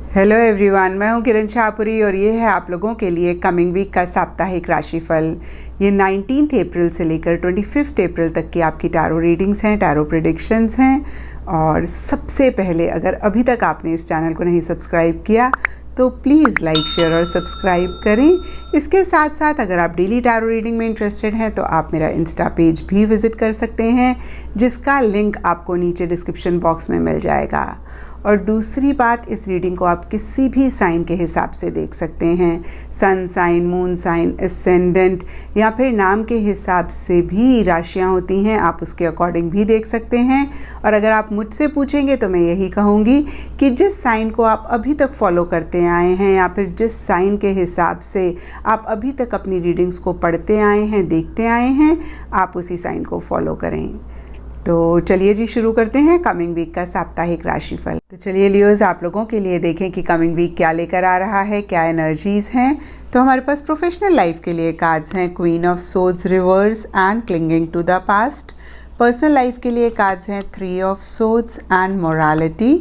Hello everyone, मैं हूं किरण शाहपुरी और ये है आप लोगों के लिए कमिंग वीक का साप्ताहिक राशिफल। ये 19 अप्रैल से लेकर 25 अप्रैल तक की आपकी टैरो रीडिंग्स हैं, टैरो प्रेडिक्शंस हैं। और सबसे पहले, अगर अभी तक आपने इस चैनल को नहीं सब्सक्राइब किया तो प्लीज़ लाइक, शेयर और सब्सक्राइब करें। इसके साथ साथ अगर आप डेली टैरो रीडिंग में इंटरेस्टेड हैं तो आप मेरा इंस्टा पेज भी विज़िट कर सकते हैं, जिसका लिंक आपको नीचे डिस्क्रिप्शन बॉक्स में मिल जाएगा। और दूसरी बात, इस रीडिंग को आप किसी भी साइन के हिसाब से देख सकते हैं। Sun sign, moon sign, ascendant या फिर नाम के हिसाब से भी राशियां होती हैं, आप उसके अकॉर्डिंग भी देख सकते हैं। और अगर आप मुझसे पूछेंगे तो मैं यही कहूँगी कि जिस साइन को आप अभी तक फॉलो करते आए हैं या फिर जिस साइन के हिसाब से आप अभी तक अपनी रीडिंग्स को पढ़ते आए हैं, देखते आए हैं, आप उसी साइन को फॉलो करें। तो चलिए जी, शुरू करते हैं कमिंग वीक का साप्ताहिक राशिफल। तो चलिए लियोज, आप लोगों के लिए देखें कि कमिंग वीक क्या लेकर आ रहा है, क्या एनर्जीज हैं। तो हमारे पास प्रोफेशनल लाइफ के लिए कार्ड्स हैं queen of swords reverse and clinging to the past. Personal life के लिए कार्ड्स हैं 3 of swords and morality.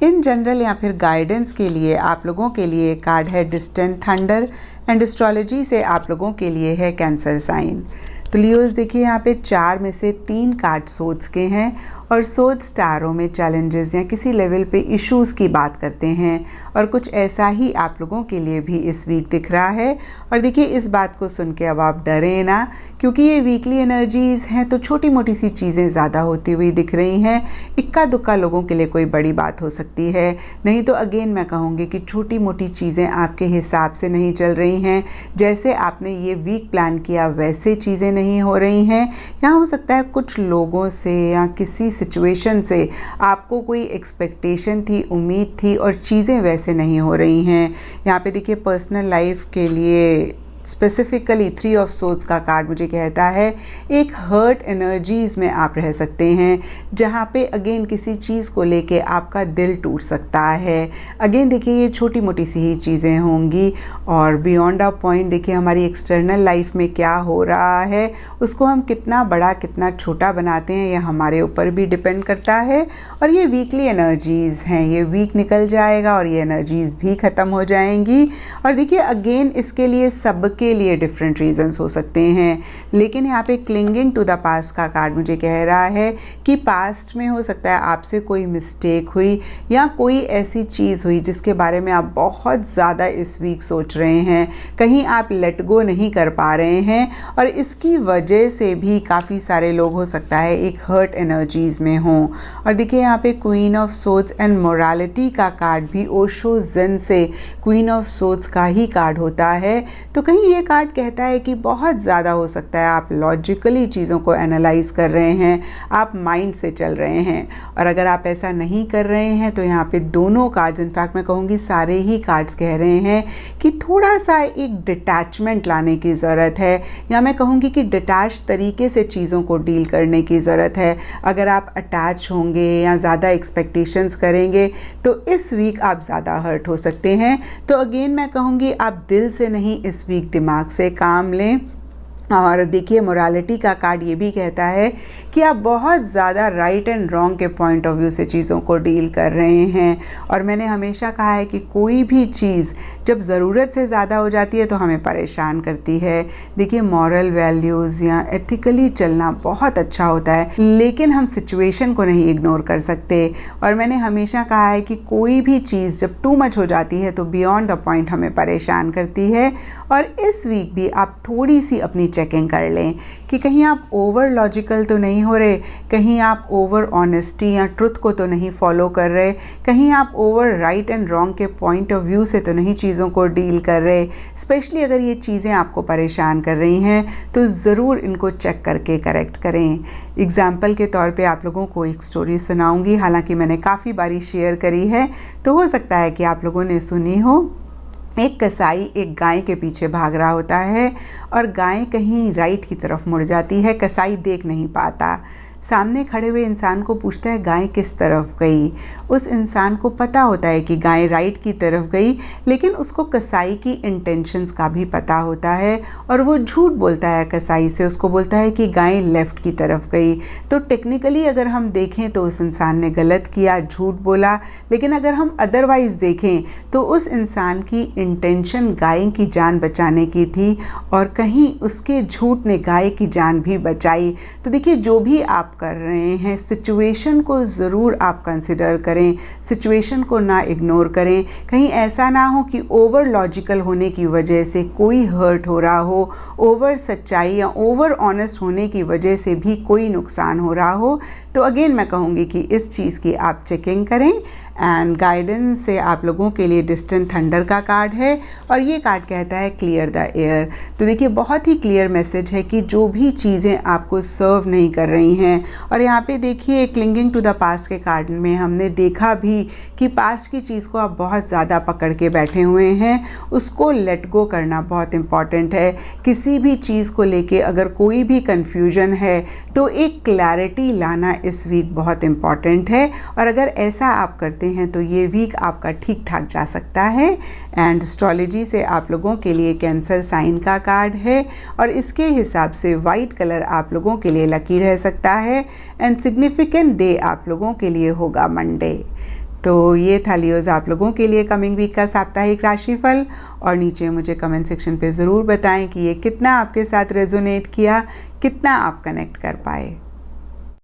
In general या फिर गाइडेंस के लिए आप लोगों के लिए कार्ड है डिस्टेंट थंडर एंड एस्ट्रोलॉजी से आप लोगों के लिए है कैंसर साइन। तो लियोज देखिए, यहाँ पे 4 में से 3 कार्ड सोर्ड्स के हैं और सोर्ड्स टैरो में चैलेंजेस या किसी लेवल पे इश्यूज़ की बात करते हैं और कुछ ऐसा ही आप लोगों के लिए भी इस वीक दिख रहा है। और देखिए, इस बात को सुन के अब आप डरें ना, क्योंकि ये वीकली एनर्जीज़ हैं तो छोटी मोटी सी चीज़ें ज़्यादा होती हुई दिख रही हैं। इक्का दुक्का लोगों के लिए कोई बड़ी बात हो सकती है, नहीं तो अगेन मैं कहूँगी कि छोटी मोटी चीज़ें आपके हिसाब से नहीं चल रही हैं। जैसे आपने ये वीक प्लान किया वैसे चीज़ें नहीं हो रही हैं। यहाँ हो सकता है कुछ लोगों से या किसी सिचुएशन से आपको कोई एक्सपेक्टेशन थी, उम्मीद थी और चीज़ें वैसे नहीं हो रही हैं। यहाँ पे देखिए, पर्सनल लाइफ के लिए स्पेसिफिकली 3 ऑफ सोर्ड्स का कार्ड मुझे कहता है एक हर्ट एनर्जीज़ में आप रह सकते हैं, जहाँ पे अगेन किसी चीज़ को लेके आपका दिल टूट सकता है। अगेन देखिए, ये छोटी मोटी सी ही चीज़ें होंगी और बियॉन्ड अ पॉइंट देखिए हमारी एक्सटर्नल लाइफ में क्या हो रहा है उसको हम कितना बड़ा कितना छोटा बनाते हैं, यह हमारे ऊपर भी डिपेंड करता है। और ये वीकली एनर्जीज़ हैं, ये वीक निकल जाएगा और ये एनर्जीज़ भी ख़त्म हो जाएंगी। और देखिए अगेन इसके लिए सब के लिए डिफरेंट रीजंस हो सकते हैं, लेकिन यहाँ पे क्लिंगिंग टू द पास्ट का कार्ड मुझे कह रहा है कि पास्ट में हो सकता है आपसे कोई मिस्टेक हुई या कोई ऐसी चीज़ हुई जिसके बारे में आप बहुत ज़्यादा इस वीक सोच रहे हैं, कहीं आप लेट गो नहीं कर पा रहे हैं और इसकी वजह से भी काफ़ी सारे लोग हो सकता है एक हर्ट एनर्जीज़ में हों। और देखिए, यहाँ पे queen of swords and morality का कार्ड भी ओशो ज़ेन से क्वीन ऑफ सोर्ड्स का ही कार्ड होता है। तो कहीं ये कार्ड कहता है कि बहुत ज़्यादा हो सकता है आप लॉजिकली चीज़ों को एनालाइज कर रहे हैं, आप माइंड से चल रहे हैं। और अगर आप ऐसा नहीं कर रहे हैं तो यहाँ पे दोनों कार्ड्स, इनफैक्ट मैं कहूँगी सारे ही कार्ड्स कह रहे हैं कि थोड़ा सा एक डिटैचमेंट लाने की ज़रूरत है, या मैं कहूँगी कि डिटैच तरीके से चीज़ों को डील करने की ज़रूरत है। अगर आप अटैच होंगे या ज़्यादा एक्सपेक्टेशंस करेंगे तो इस वीक आप ज़्यादा हर्ट हो सकते हैं। तो अगेन मैं कहूँगी आप दिल से नहीं, इस वीक दिमाग से काम लें। और देखिए, मोरालिटी का कार्ड ये भी कहता है कि आप बहुत ज़्यादा राइट एंड रॉन्ग के पॉइंट ऑफ व्यू से चीज़ों को डील कर रहे हैं। और मैंने हमेशा कहा है कि कोई भी चीज़ जब ज़रूरत से ज़्यादा हो जाती है तो हमें परेशान करती है। देखिए, मॉरल वैल्यूज़ या एथिकली चलना बहुत अच्छा होता है, लेकिन हम सिचुएशन को नहीं इग्नोर कर सकते। और मैंने हमेशा कहा है कि कोई भी चीज़ जब टू मच हो जाती है तो बियॉन्ड द पॉइंट हमें परेशान करती है। और इस वीक भी आप थोड़ी सी अपनी चेकिंग कर लें कि कहीं आप ओवर लॉजिकल तो नहीं हो रहे, कहीं आप ओवर ऑनेस्टी या ट्रुथ को तो नहीं फॉलो कर रहे, कहीं आप ओवर राइट एंड रॉन्ग के पॉइंट ऑफ व्यू से तो नहीं चीज़ों को डील कर रहे। स्पेशली अगर ये चीज़ें आपको परेशान कर रही हैं तो ज़रूर इनको चेक करके करेक्ट करें। एग्जाम्पल के तौर पे आप लोगों को एक स्टोरी सुनाऊंगी, हालांकि मैंने काफ़ी बारी शेयर करी है तो हो सकता है कि आप लोगों ने सुनी हो। एक कसाई एक गाय के पीछे भाग रहा होता है और गाय कहीं राइट की तरफ मुड़ जाती है, कसाई देख नहीं पाता। सामने खड़े हुए इंसान को पूछता है गाय किस तरफ गई। उस इंसान को पता होता है कि गाय राइट की तरफ गई, लेकिन उसको कसाई की इंटेंशंस का भी पता होता है और वो झूठ बोलता है कसाई से, उसको बोलता है कि गाय लेफ़्ट की तरफ गई। तो टेक्निकली अगर हम देखें तो उस इंसान ने गलत किया, झूठ बोला, लेकिन अगर हम अदरवाइज़ देखें तो उस इंसान की इंटेंशन गाय की जान बचाने की थी और कहीं उसके झूठ ने गाय की जान भी बचाई। तो देखिए, जो भी आप कर रहे हैं, सिचुएशन को ज़रूर आप कंसिडर करें, सिचुएशन को ना इग्नोर करें। कहीं ऐसा ना हो कि ओवर लॉजिकल होने की वजह से कोई हर्ट हो रहा हो, ओवर सच्चाई या ओवर ऑनेस्ट होने की वजह से भी कोई नुकसान हो रहा हो। तो अगेन मैं कहूँगी कि इस चीज़ की आप चेकिंग करें। एंड गाइडेंस से आप लोगों के लिए डिस्टेंट थंडर का कार्ड है और ये कार्ड कहता है क्लियर द एयर। तो देखिए, बहुत ही क्लियर मैसेज है कि जो भी चीज़ें आपको सर्व नहीं कर रही हैं, और यहाँ पे देखिए क्लिंगिंग टू द पास्ट के कार्ड में हमने देखा भी कि पास्ट की चीज़ को आप बहुत ज़्यादा पकड़ के बैठे हुए हैं, उसको लेट गो करना बहुत इम्पॉर्टेंट है। किसी भी चीज़ को लेके अगर कोई भी कन्फ्यूजन है तो एक क्लैरिटी लाना इस वीक बहुत इम्पॉर्टेंट है, और अगर ऐसा आप करते हैं तो ये वीक आपका ठीक ठाक जा सकता है। एंड एस्ट्रोलॉजी से आप लोगों के लिए कैंसर साइन का कार्ड है और इसके हिसाब से वाइट कलर आप लोगों के लिए लकी रह सकता है। एंड सिग्निफिकेंट डे आप लोगों के लिए होगा मंडे। तो ये था लियोज़ आप लोगों के लिए कमिंग वीक का साप्ताहिक राशिफल, और नीचे मुझे कमेंट सेक्शन पे ज़रूर बताएं कि ये कितना आपके साथ रेजोनेट किया, कितना आप कनेक्ट कर पाए।